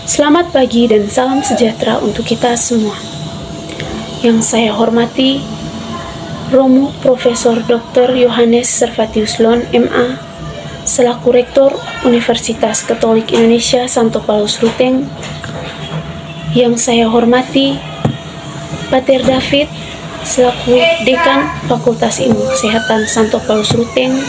Selamat pagi dan salam sejahtera untuk kita semua. Yang saya hormati, Romo Profesor Dr. Yohanes Servatius Lon, MA, selaku Rektor Universitas Katolik Indonesia Santo Paulus Ruteng. Yang saya hormati, Pater David, selaku Dekan Fakultas Ilmu Kesehatan Santo Paulus Ruteng.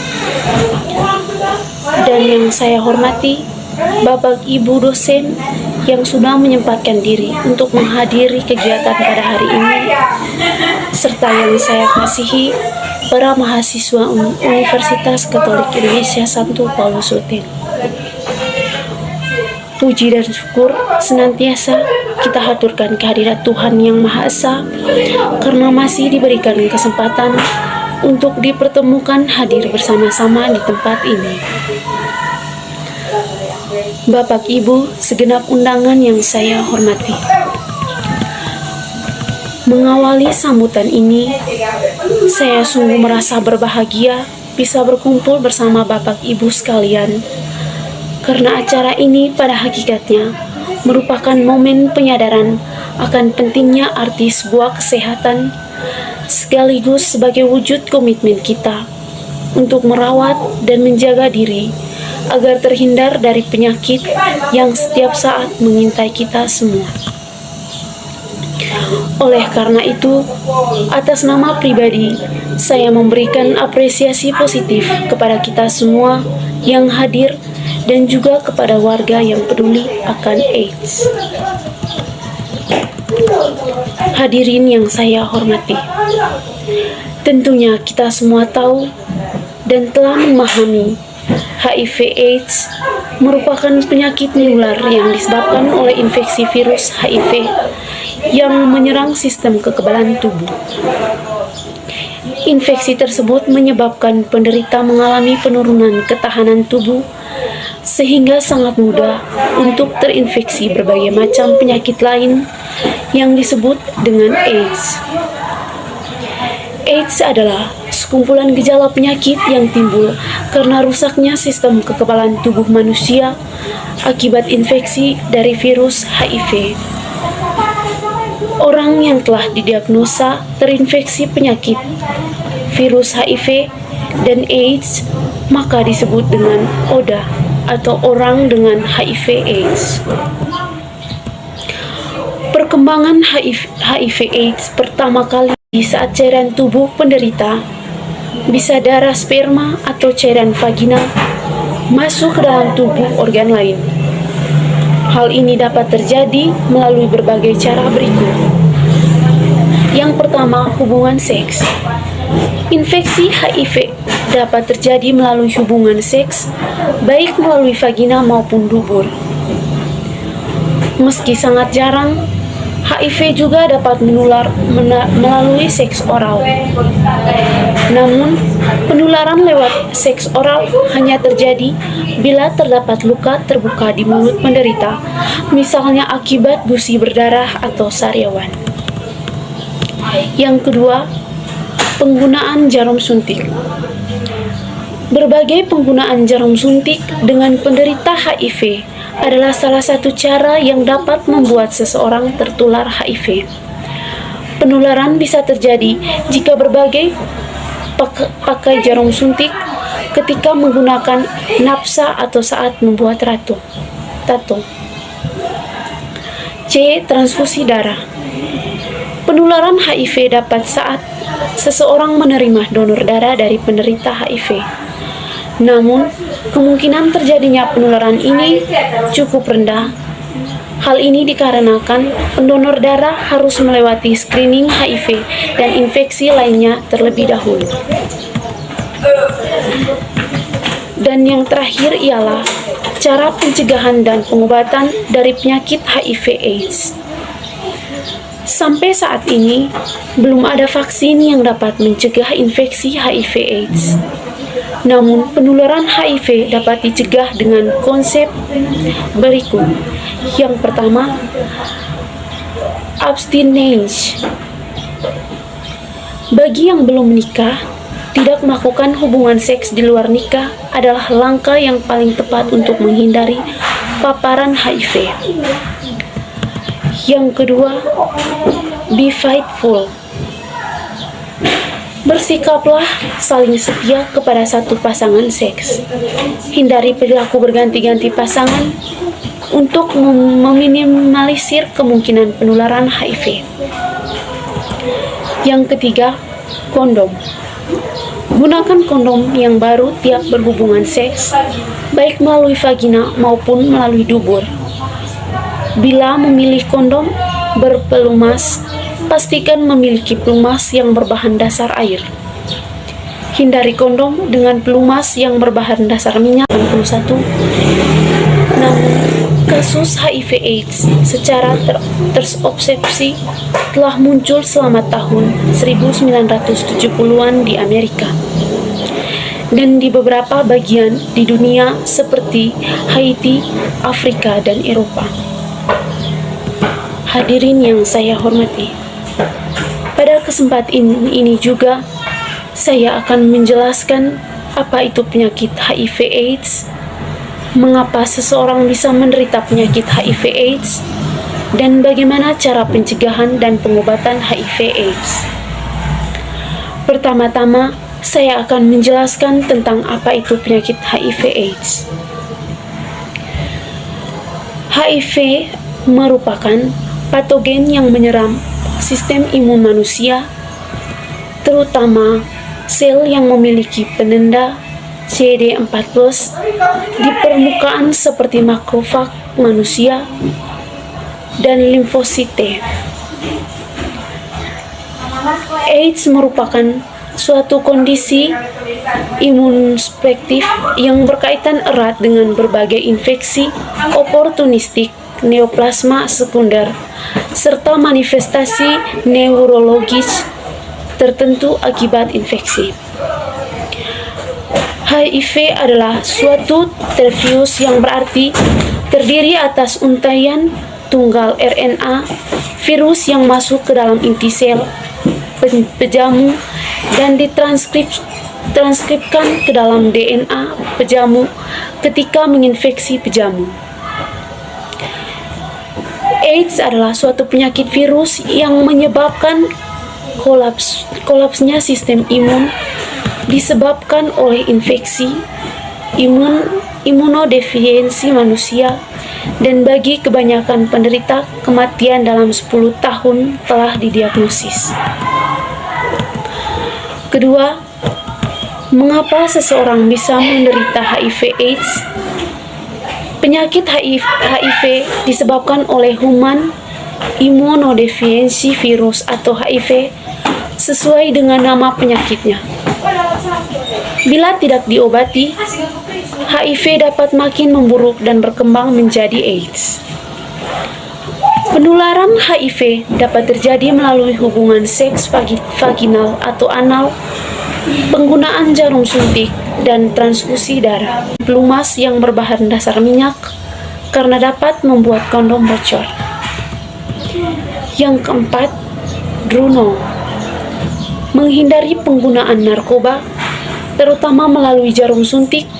Dan yang saya hormati, Bapak Ibu dosen yang sudah menyempatkan diri untuk menghadiri kegiatan pada hari ini, serta yang saya kasihi para mahasiswa Universitas Katolik Indonesia Santo Paulus Ruteng. Puji dan syukur senantiasa kita haturkan kehadirat Tuhan Yang Maha Esa, karena masih diberikan kesempatan untuk dipertemukan hadir bersama-sama di tempat ini. Bapak Ibu, segenap undangan yang saya hormati, mengawali sambutan ini, saya sungguh merasa berbahagia bisa berkumpul bersama Bapak Ibu sekalian, karena acara ini pada hakikatnya merupakan momen penyadaran akan pentingnya arti sebuah kesehatan, sekaligus sebagai wujud komitmen kita untuk merawat dan menjaga diri agar terhindar dari penyakit yang setiap saat mengintai kita semua. Oleh karena itu, atas nama pribadi, saya memberikan apresiasi positif kepada kita semua yang hadir dan juga kepada warga yang peduli akan AIDS. Hadirin yang saya hormati, tentunya kita semua tahu dan telah memahami HIV/AIDS merupakan penyakit menular yang disebabkan oleh infeksi virus HIV yang menyerang sistem kekebalan tubuh. Infeksi tersebut menyebabkan penderita mengalami penurunan ketahanan tubuh sehingga sangat mudah untuk terinfeksi berbagai macam penyakit lain yang disebut dengan AIDS. AIDS adalah sekumpulan gejala penyakit yang timbul karena rusaknya sistem kekebalan tubuh manusia akibat infeksi dari virus HIV. Orang yang telah didiagnosa terinfeksi penyakit virus HIV dan AIDS maka disebut dengan ODA atau orang dengan HIV/AIDS. Perkembangan HIV/AIDS pertama kali di saat cairan tubuh penderita, bisa darah sperma atau cairan vagina, masuk ke dalam tubuh organ lain. Hal ini dapat terjadi melalui berbagai cara berikut. Yang pertama, hubungan seks. Infeksi HIV dapat terjadi melalui hubungan seks, baik melalui vagina maupun dubur. Meski sangat jarang, HIV juga dapat menular melalui seks oral. Namun, penularan lewat seks oral hanya terjadi bila terdapat luka terbuka di mulut penderita, misalnya akibat gusi berdarah atau sariawan. Yang kedua, penggunaan jarum suntik. Berbagai penggunaan jarum suntik dengan penderita HIV adalah salah satu cara yang dapat membuat seseorang tertular HIV. Penularan bisa terjadi jika berbagai pakai jarum suntik ketika menggunakan napsa atau saat membuat tato. C. Transfusi darah. Penularan HIV dapat saat seseorang menerima donor darah dari penderita HIV. Namun, kemungkinan terjadinya penularan ini cukup rendah. Hal ini dikarenakan pendonor darah harus melewati screening HIV dan infeksi lainnya terlebih dahulu. Dan yang terakhir ialah cara pencegahan dan pengobatan dari penyakit HIV/AIDS. Sampai saat ini, belum ada vaksin yang dapat mencegah infeksi HIV/AIDS. Namun, penularan HIV dapat dicegah dengan konsep berikut. Yang pertama, abstinence. Bagi yang belum menikah, tidak melakukan hubungan seks di luar nikah adalah langkah yang paling tepat untuk menghindari paparan HIV. Yang kedua, be faithful. Bersikaplah saling setia kepada satu pasangan seks. Hindari perilaku berganti-ganti pasangan untuk meminimalisir kemungkinan penularan HIV. Yang ketiga, kondom. Gunakan kondom yang baru tiap berhubungan seks, baik melalui vagina maupun melalui dubur. Bila memilih kondom berpelumas, pastikan memiliki pelumas yang berbahan dasar air. Hindari kondom dengan pelumas yang berbahan dasar minyak. 81. Namun, kasus HIV/AIDS secara terobsesi telah muncul selama tahun 1970-an di Amerika dan di beberapa bagian di dunia seperti Haiti, Afrika, dan Eropa. Hadirin yang saya hormati, pada kesempatan ini juga saya akan menjelaskan apa itu penyakit HIV/AIDS, mengapa seseorang bisa menderita penyakit HIV/AIDS, dan bagaimana cara pencegahan dan pengobatan HIV/AIDS. Pertama-tama, saya akan menjelaskan tentang apa itu penyakit HIV/AIDS. HIV merupakan patogen yang menyerang sistem imun manusia, terutama sel yang memiliki penanda CD4+ di permukaan seperti makrofag manusia dan limfosit T. AIDS merupakan suatu kondisi imunosupresif yang berkaitan erat dengan berbagai infeksi oportunistik, neoplasma sekunder, serta manifestasi neurologis tertentu akibat infeksi. HIV adalah suatu virus yang berarti terdiri atas untaian tunggal RNA virus yang masuk ke dalam inti sel pejamu dan ditranskripsikan ke dalam DNA pejamu ketika menginfeksi pejamu. AIDS adalah suatu penyakit virus yang menyebabkan kolapsnya sistem imun disebabkan oleh infeksi imunodefisiensi manusia, dan bagi kebanyakan penderita kematian dalam 10 tahun telah didiagnosis. Kedua, mengapa seseorang bisa menderita HIV/AIDS? Penyakit HIV disebabkan oleh Human Immunodeficiency Virus atau HIV sesuai dengan nama penyakitnya. Bila tidak diobati, HIV dapat makin memburuk dan berkembang menjadi AIDS. Penularan HIV dapat terjadi melalui hubungan seks vaginal atau anal, penggunaan jarum suntik, dan transfusi darah. Pelumas yang berbahan dasar minyak karena dapat membuat kondom bocor. Yang keempat, druno. Menghindari penggunaan narkoba, terutama melalui jarum suntik,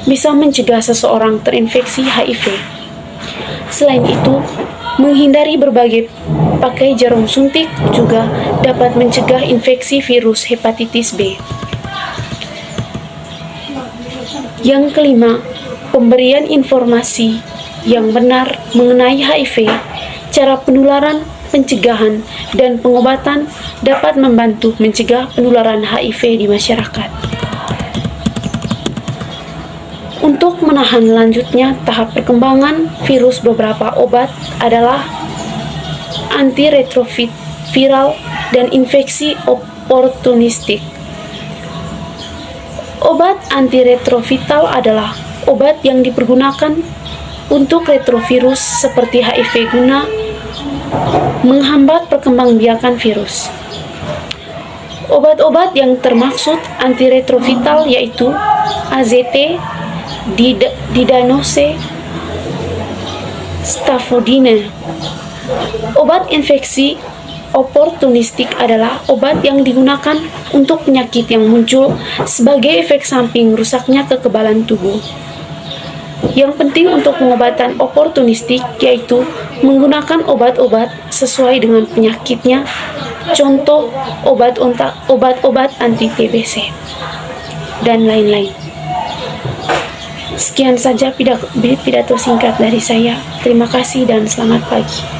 bisa mencegah seseorang terinfeksi HIV. Selain itu, menghindari berbagai pakai jarum suntik juga dapat mencegah infeksi virus hepatitis B. Yang kelima, pemberian informasi yang benar mengenai HIV, cara penularan, pencegahan, dan pengobatan dapat membantu mencegah penularan HIV di masyarakat. Untuk menahan lanjutnya tahap perkembangan virus, beberapa obat adalah antiretroviral dan infeksi oportunistik. Obat antiretroviral adalah obat yang dipergunakan untuk retrovirus seperti HIV guna menghambat perkembangbiakan virus. Obat-obat yang termaksud antiretroviral yaitu AZT, didanose, stafodine. Obat infeksi oportunistik adalah obat yang digunakan untuk penyakit yang muncul sebagai efek samping rusaknya kekebalan tubuh. Yang penting untuk pengobatan oportunistik yaitu menggunakan obat-obat sesuai dengan penyakitnya, contoh obat-obat anti TBC dan lain-lain. Sekian saja pidato singkat dari saya. Terima kasih dan selamat pagi.